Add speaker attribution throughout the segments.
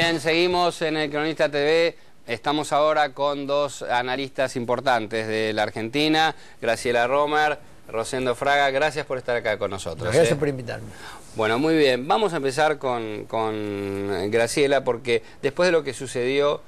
Speaker 1: Bien, seguimos en el Cronista TV. Estamos ahora con dos analistas importantes de la Argentina, Graciela Romer, Rosendo Fraga. Gracias por estar acá con nosotros.
Speaker 2: Gracias por invitarme.
Speaker 1: Bueno, muy bien. Vamos a empezar con Graciela, porque después de lo que sucedió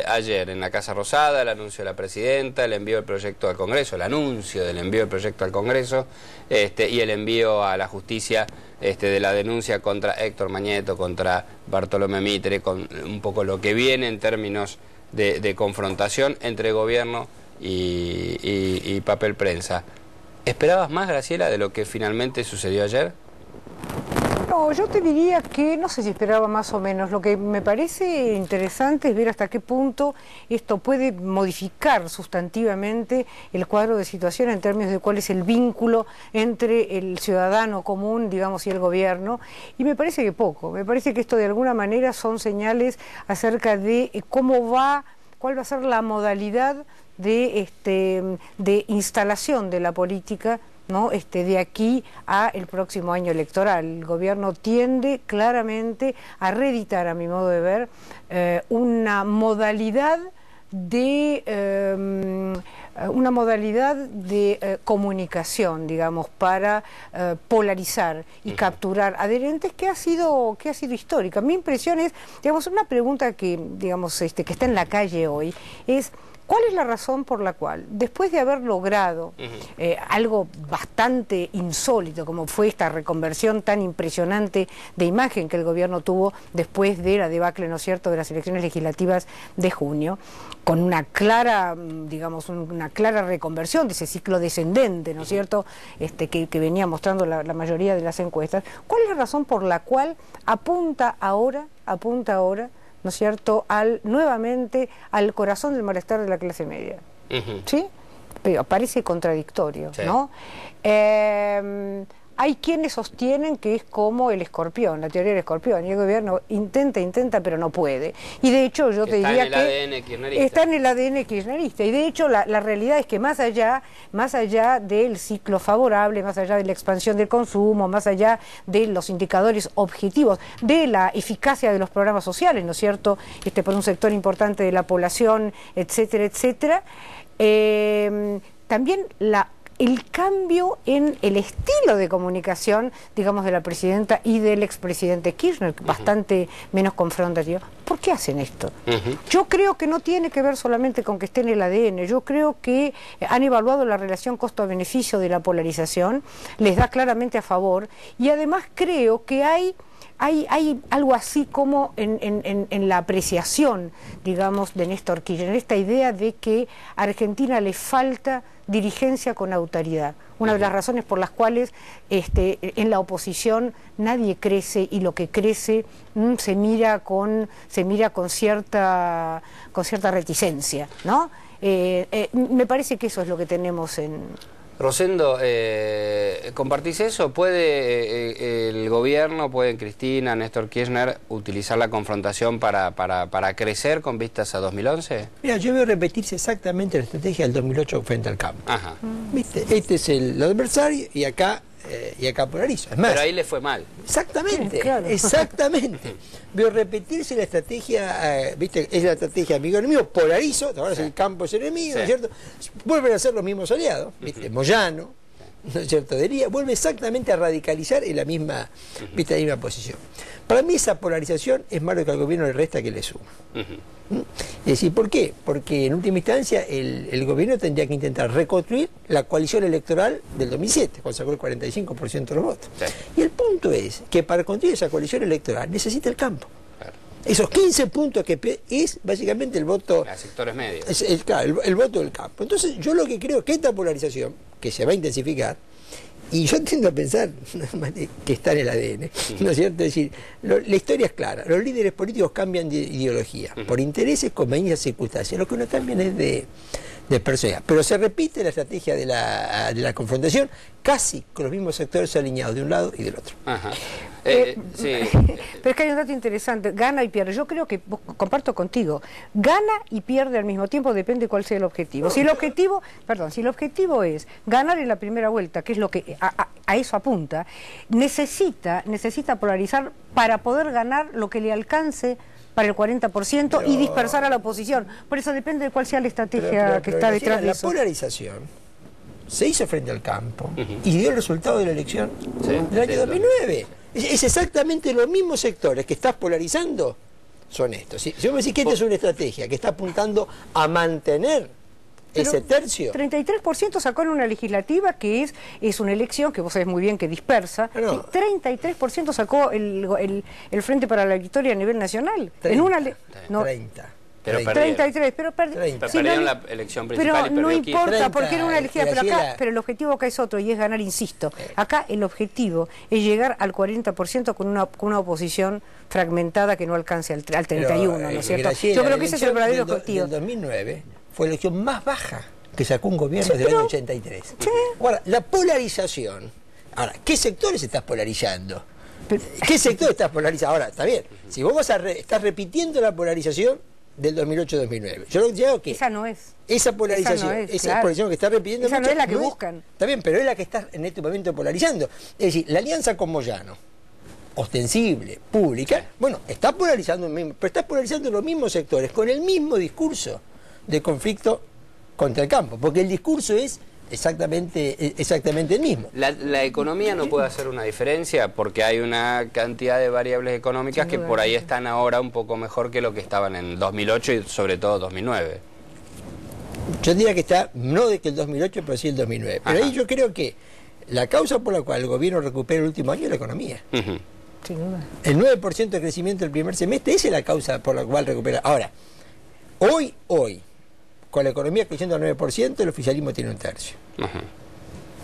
Speaker 1: ayer en la Casa Rosada, el anuncio de la presidenta, el envío del proyecto al Congreso, el anuncio del envío del proyecto al Congreso y el envío a la justicia de la denuncia contra Héctor Mañeto, contra Bartolomé Mitre, con un poco lo que viene en términos de confrontación entre gobierno y papel prensa. ¿Esperabas más, Graciela, de lo que finalmente sucedió ayer?
Speaker 3: No, yo te diría que no sé si esperaba más o menos. Lo que me parece interesante es ver hasta qué punto esto puede modificar sustantivamente el cuadro de situación en términos de cuál es el vínculo entre el ciudadano común, digamos, y el gobierno. Y me parece que poco. Me parece que esto de alguna manera son señales acerca de cuál va a ser la modalidad de instalación de la política, ¿no? De aquí a el próximo año electoral. El gobierno tiende claramente a reeditar, a mi modo de ver, una modalidad de comunicación, digamos, para polarizar y capturar adherentes que ha sido histórica. Mi impresión es, digamos, una pregunta que, digamos, que está en la calle hoy es: ¿cuál es la razón por la cual, después de haber logrado algo bastante insólito, como fue esta reconversión tan impresionante de imagen que el gobierno tuvo después de la debacle, ¿no es cierto?, de las elecciones legislativas de junio, con una clara, digamos, una clara reconversión de ese ciclo descendente, ¿no es cierto?, que venía mostrando la mayoría de las encuestas? ¿Cuál es la razón por la cual apunta ahora, ¿no es cierto?, nuevamente al corazón del malestar de la clase media? ¿Sí? Pero parece contradictorio, sí, ¿no? Hay quienes sostienen que es como el escorpión, la teoría del escorpión, y el gobierno intenta, pero no puede. Y de hecho yo te diría que está en el ADN kirchnerista. Y de hecho la realidad es que más allá del ciclo favorable, más allá de la expansión del consumo, más allá de los indicadores objetivos, de la eficacia de los programas sociales, ¿no es cierto?, por un sector importante de la población, etcétera, etcétera, también el cambio en el estilo de comunicación, digamos, de la presidenta y del expresidente Kirchner, bastante menos confrontativo. ¿Por qué hacen esto? Yo creo que no tiene que ver solamente con que esté en el ADN. Yo creo que han evaluado la relación costo-beneficio de la polarización, les da claramente a favor, y además creo que hay algo así como en la apreciación, digamos, de Néstor Kirchner, esta idea de que a Argentina le falta dirigencia con autoridad. Una de las razones por las cuales en la oposición nadie crece, y lo que crece se mira con cierta reticencia, ¿no? Me parece que eso es lo que tenemos en...
Speaker 1: Rosendo, ¿compartís eso? ¿Puede el gobierno, pueden Cristina, Néstor Kirchner utilizar la confrontación para crecer con vistas a 2011?
Speaker 2: Mira, yo veo repetirse exactamente la estrategia del 2008 frente al campo. Ajá. ¿Viste? Este es el adversario y acá polarizo. Es más,
Speaker 1: pero ahí le fue mal.
Speaker 2: Exactamente,
Speaker 3: sí, claro,
Speaker 2: exactamente. Veo repetirse la estrategia, ¿viste? Es la estrategia amigo-enemigo, polarizo, ahora es el campo es enemigo, ¿no es cierto? Vuelven a ser los mismos aliados, ¿viste? Moyano, ¿no es cierto?, vuelve exactamente a radicalizar en la misma, ¿viste?, la misma posición. Para mí esa polarización es más lo que al gobierno le resta que le suma. Es decir, ¿por qué? Porque en última instancia el gobierno tendría que intentar reconstruir la coalición electoral del 2007, cuando sacó el 45% de los votos. Sí. Y el punto es que para construir esa coalición electoral necesita el campo. Claro. Esos 15 puntos que es básicamente el voto...
Speaker 1: A sectores medios.
Speaker 2: Claro, el voto del campo. Entonces yo lo que creo es que esta polarización, que se va a intensificar, y yo tiendo a pensar que está en el ADN, ¿no es cierto? Es decir, la historia es clara, los líderes políticos cambian de ideología, por intereses, conveniencias, circunstancias, lo que no cambian es de personalidad. Pero se repite la estrategia de la confrontación, casi con los mismos sectores alineados de un lado y del otro.
Speaker 1: Ajá.
Speaker 3: Sí. Pero es que hay un dato interesante: gana y pierde. Yo creo que, comparto contigo, gana y pierde al mismo tiempo, depende cuál sea el objetivo. Si el objetivo es ganar en la primera vuelta, que es lo que a eso apunta, necesita polarizar para poder ganar lo que le alcance para el 40% y dispersar a la oposición. Por eso depende de cuál sea la estrategia que está detrás de eso.
Speaker 2: La polarización se hizo frente al campo y dio el resultado de la elección del año 2009. Es exactamente los mismos sectores que estás polarizando son estos. Si yo me decís que esta es una estrategia que está apuntando a mantener ese tercio.
Speaker 3: 33% sacó en una legislativa que es una elección que vos sabés muy bien que dispersa.
Speaker 2: No.
Speaker 3: 33% sacó el Frente para la Victoria a nivel nacional.
Speaker 2: 30,
Speaker 3: en una
Speaker 2: no, 30.
Speaker 1: Pero
Speaker 3: 33, pero
Speaker 1: perdieron la elección principal.
Speaker 3: Pero no importa
Speaker 2: 30,
Speaker 3: porque era una legislativa, pero el objetivo acá es otro y es ganar, insisto. Acá el objetivo es llegar al 40% con una oposición fragmentada que no alcance al 31, ¿no es cierto?
Speaker 2: Graciela,
Speaker 3: yo creo que ese es el verdadero objetivo.
Speaker 2: En 2009 fue la elección más baja que sacó un gobierno desde el año 83.
Speaker 3: Sí.
Speaker 2: Ahora, la polarización. Ahora, ¿qué sectores estás polarizando? ¿Qué sector estás polarizando? Ahora, está bien. Si vos estás repitiendo la polarización del 2008-2009. Yo lo que digo que
Speaker 3: esa no es.
Speaker 2: Esa polarización, polarización que está repitiendo
Speaker 3: esa no es la que buscan.
Speaker 2: Está bien, pero es la que está en este momento polarizando. Es decir, la alianza con Moyano, ostensible, pública, bueno, está polarizando, pero está polarizando los mismos sectores con el mismo discurso de conflicto contra el campo, porque el discurso es exactamente el mismo.
Speaker 1: La economía no puede hacer una diferencia porque hay una cantidad de variables económicas que por ahí están ahora un poco mejor que lo que estaban en 2008 y sobre todo 2009.
Speaker 2: Yo diría que está, no de que el 2008, pero sí el 2009. Pero ahí yo creo que la causa por la cual el gobierno recupera el último año es la economía.
Speaker 3: Sin duda.
Speaker 2: El 9% de crecimiento del primer semestre, esa es la causa por la cual recupera. Ahora, hoy, con la economía creciendo al 9%, el oficialismo tiene un tercio.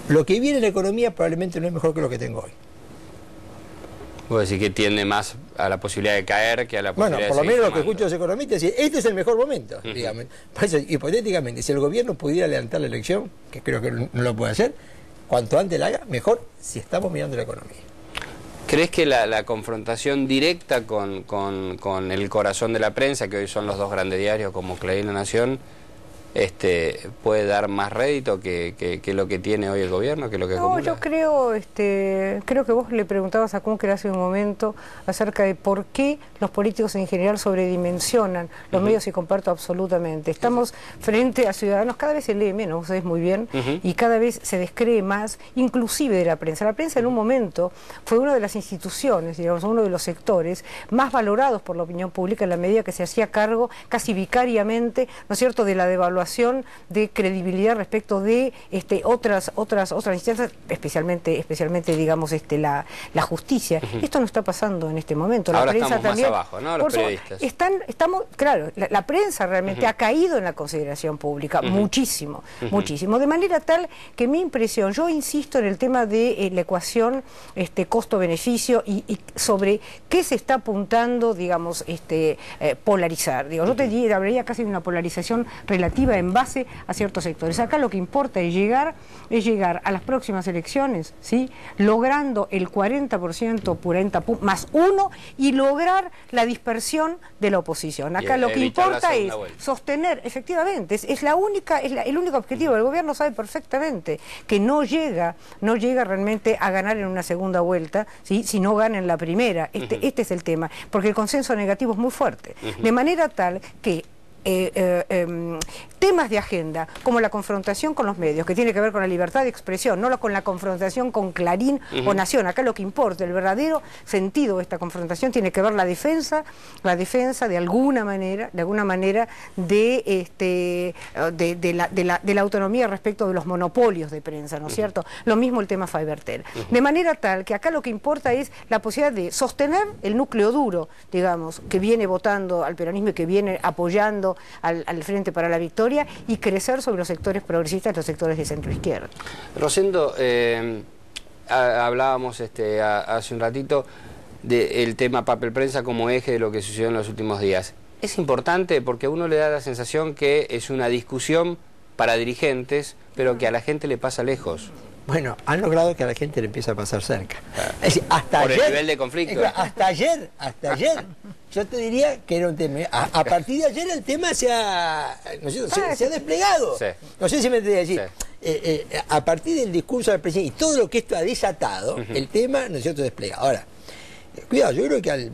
Speaker 2: Lo que viene en la economía probablemente no es mejor que lo que tengo hoy.
Speaker 1: Vos decís que tiende más a la posibilidad de caer que a la posibilidad de
Speaker 2: por lo menos lo que
Speaker 1: sumando.
Speaker 2: escucho de los economistas es este es el mejor momento, digamos. Por eso, hipotéticamente, si el gobierno pudiera levantar la elección, que creo que no lo puede hacer, cuanto antes la haga, mejor si estamos mirando la economía.
Speaker 1: ¿Crees que la confrontación directa con el corazón de la prensa, que hoy son los dos grandes diarios como Clarín y La Nación, puede dar más rédito que lo que tiene hoy el gobierno, que lo que acumula?
Speaker 3: Yo creo que vos le preguntabas a Cunker hace un momento acerca de por qué los políticos en general sobredimensionan los medios, y comparto absolutamente. Estamos frente a ciudadanos, cada vez se lee menos, vos sabés muy bien, y cada vez se descree más, inclusive de la prensa. La prensa en un momento fue una de las instituciones, digamos, uno de los sectores más valorados por la opinión pública en la medida que se hacía cargo casi vicariamente, ¿no es cierto?, de la devaluación de credibilidad respecto de otras instancias, especialmente digamos la justicia. Esto no está pasando en este momento.
Speaker 1: Ahora
Speaker 3: la prensa
Speaker 1: estamos
Speaker 3: también,
Speaker 1: más abajo, ¿no? Los periodistas.
Speaker 3: Claro, la prensa realmente ha caído en la consideración pública, muchísimo. De manera tal que mi impresión, yo insisto en el tema de la ecuación costo-beneficio y sobre qué se está apuntando, digamos, polarizar. Yo te hablaría casi de una polarización relativa en base a ciertos sectores. Acá lo que importa es llegar a las próximas elecciones, ¿sí?, logrando el 40% más uno y lograr la dispersión de la oposición. Acá lo que importa es sostener, efectivamente, es el único objetivo. El gobierno sabe perfectamente que no llega realmente a ganar en una segunda vuelta, ¿sí?, si no gana en la primera. Este es el tema, porque el consenso negativo es muy fuerte. De manera tal que temas de agenda como la confrontación con los medios, que tiene que ver con la libertad de expresión, no con la confrontación con Clarín o Nación. Acá lo que importa, el verdadero sentido de esta confrontación tiene que ver la defensa de alguna manera de la autonomía respecto de los monopolios de prensa, ¿no es cierto? Lo mismo el tema Fibertel. De manera tal que acá lo que importa es la posibilidad de sostener el núcleo duro, digamos, que viene votando al peronismo y que viene apoyando al Frente para la Victoria, y crecer sobre los sectores progresistas, los sectores de centro-izquierda.
Speaker 1: Rosendo, hablábamos hace un ratito del tema papel prensa como eje de lo que sucedió en los últimos días. Es importante porque a uno le da la sensación que es una discusión para dirigentes, pero que a la gente le pasa lejos.
Speaker 2: Bueno, han logrado que a la gente le empiece a pasar cerca. Es decir,
Speaker 1: por el nivel de conflicto.
Speaker 2: Hasta ayer, yo te diría que era un tema. A partir de ayer el tema se ha desplegado.
Speaker 1: Sí.
Speaker 2: No sé si me entendés decir. Sí. A partir del discurso del presidente y todo lo que esto ha desatado, el tema, ¿no es cierto?, desplegado. Ahora, cuidado, yo creo que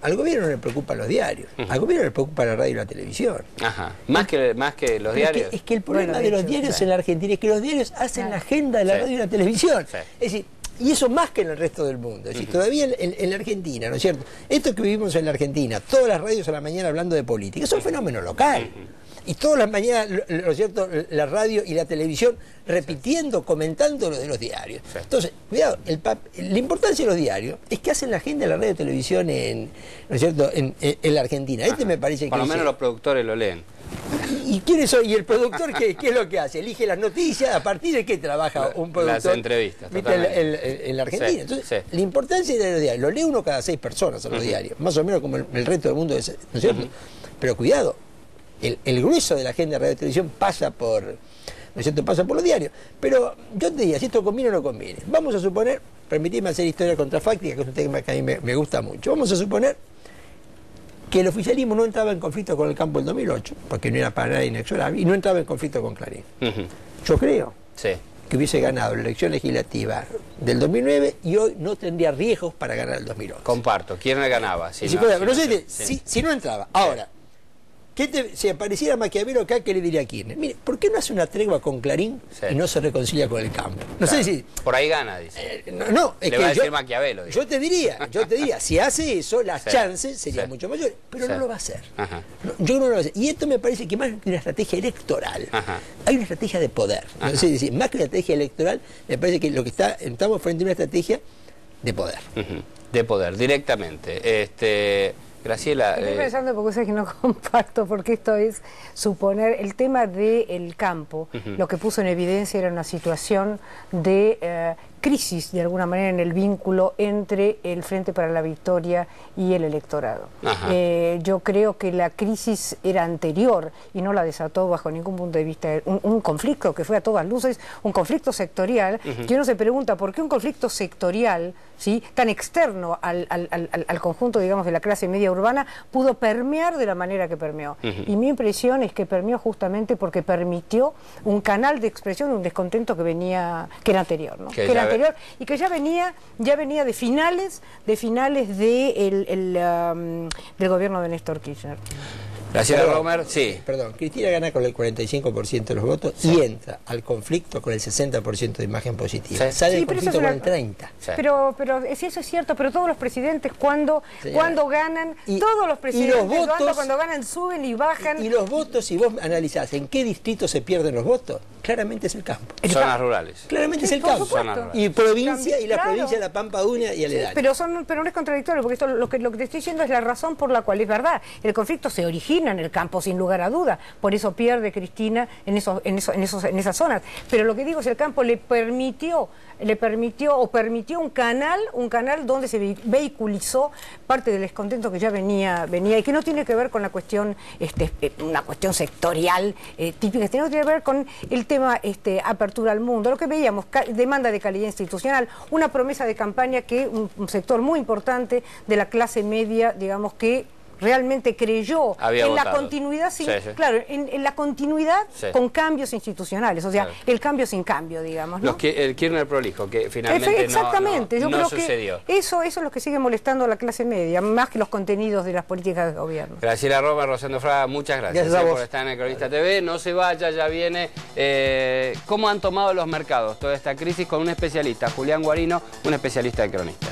Speaker 2: al gobierno no le preocupan los diarios, al gobierno le preocupa la radio y la televisión.
Speaker 1: Ajá. Más que los diarios.
Speaker 2: Es que el problema de los diarios en la Argentina es que los diarios hacen la agenda de la radio y la televisión. Sí. Es decir, y eso más que en el resto del mundo. Es decir, todavía en la Argentina, ¿no es cierto? Esto que vivimos en la Argentina, todas las radios a la mañana hablando de política, es un fenómeno local. Y todas las mañanas, ¿no es cierto?, la radio y la televisión repitiendo, comentando lo de los diarios. Sí. Entonces, cuidado, la importancia de los diarios es que hacen la agenda de la radio y televisión ¿no es cierto?, en la Argentina. Me parece que
Speaker 1: por lo menos los productores lo leen.
Speaker 2: ¿Y quién es hoy? ¿Y el productor qué es lo que hace? Elige las noticias, a partir de qué trabaja un productor.
Speaker 1: Las entrevistas,
Speaker 2: en la Argentina. Sí, entonces, la importancia de los diarios, lo lee uno cada 6 personas a los diarios, más o menos como el resto del mundo, ¿no es cierto? Pero cuidado, el grueso de la agenda de radio y televisión pasa por, ¿no es cierto?, pasa por los diarios. Pero yo te diría, si esto conviene o no conviene. Vamos a suponer, permitidme hacer historia contrafáctica, que es un tema que a mí me gusta mucho. Vamos a suponer que el oficialismo no entraba en conflicto con el campo en 2008, porque no era para nada inexorable, y no entraba en conflicto con Clarín. Yo creo que hubiese ganado la elección legislativa del 2009 y hoy no tendría riesgos para ganar el 2011.
Speaker 1: Comparto. ¿Quién ganaba? Si
Speaker 2: no entraba. Ahora, si apareciera Maquiavelo acá, ¿qué le diría a Kirchner? Mire, ¿por qué no hace una tregua con Clarín y no se reconcilia con el campo? No sé si...
Speaker 1: Por ahí gana, dice.
Speaker 2: No, es
Speaker 1: le
Speaker 2: que
Speaker 1: va a decir Maquiavelo.
Speaker 2: Yo te diría, si hace eso, las chances serían mucho mayores, pero no lo va a hacer. Yo no lo va a hacer. Y esto me parece que más que una estrategia electoral, hay una estrategia de poder. No sé decir, más que una estrategia electoral, me parece que estamos frente a una estrategia de poder.
Speaker 1: De poder, directamente. Graciela...
Speaker 3: Estoy pensando porque sé que no comparto, porque esto es suponer el tema del campo. Lo que puso en evidencia era una situación de crisis, de alguna manera, en el vínculo entre el Frente para la Victoria y el electorado. Yo creo que la crisis era anterior y no la desató bajo ningún punto de vista un conflicto que fue a todas luces, un conflicto sectorial, que uno se pregunta por qué un conflicto sectorial, ¿sí?, tan externo al conjunto, digamos, de la clase media urbana, pudo permear de la manera que permeó. Y mi impresión es que permeó justamente porque permitió un canal de expresión, un descontento que era anterior, ¿no? Que era anterior y que ya venía de finales del gobierno de Néstor Kirchner.
Speaker 1: Gracias, Romer. Sí.
Speaker 2: Perdón, Cristina gana con el 45% de los votos y entra al conflicto con el 60% de imagen positiva. Sale del conflicto con el 30%.
Speaker 3: Pero si eso es cierto, pero todos los presidentes cuando ganan, todos los presidentes cuando ganan suben y bajan.
Speaker 2: Y los votos, si vos analizás en qué distrito se pierden los votos, claramente es el campo.
Speaker 1: Zonas rurales.
Speaker 2: Claramente es el campo. Y provincia, y la provincia de La Pampa Una y Aledaña.
Speaker 3: Pero no es contradictorio, porque esto lo que te estoy diciendo es la razón por la cual es verdad. El conflicto se origina en el campo, sin lugar a duda. Por eso pierde Cristina en esas zonas. Pero lo que digo es el campo le permitió un canal donde se vehiculizó parte del descontento que ya venía y que no tiene que ver con la cuestión, una cuestión sectorial típica, tiene que ver con el tema apertura al mundo, lo que veíamos, demanda de calidad institucional, una promesa de campaña que un sector muy importante de la clase media, digamos, que realmente creyó en la continuidad, claro, en la continuidad con cambios institucionales, o sea, el cambio sin cambio, digamos, ¿no?
Speaker 1: El Kirchner prolijo, que finalmente
Speaker 3: exactamente, yo creo
Speaker 1: sucedió.
Speaker 3: Que eso es lo que sigue molestando a la clase media, más que los contenidos de las políticas de gobierno.
Speaker 1: Graciela Romer, Rosendo Fraga, muchas gracias por estar en el Cronista TV. No se vaya, ya viene cómo han tomado los mercados toda esta crisis con un especialista, Julián Guarino, un especialista de Cronista.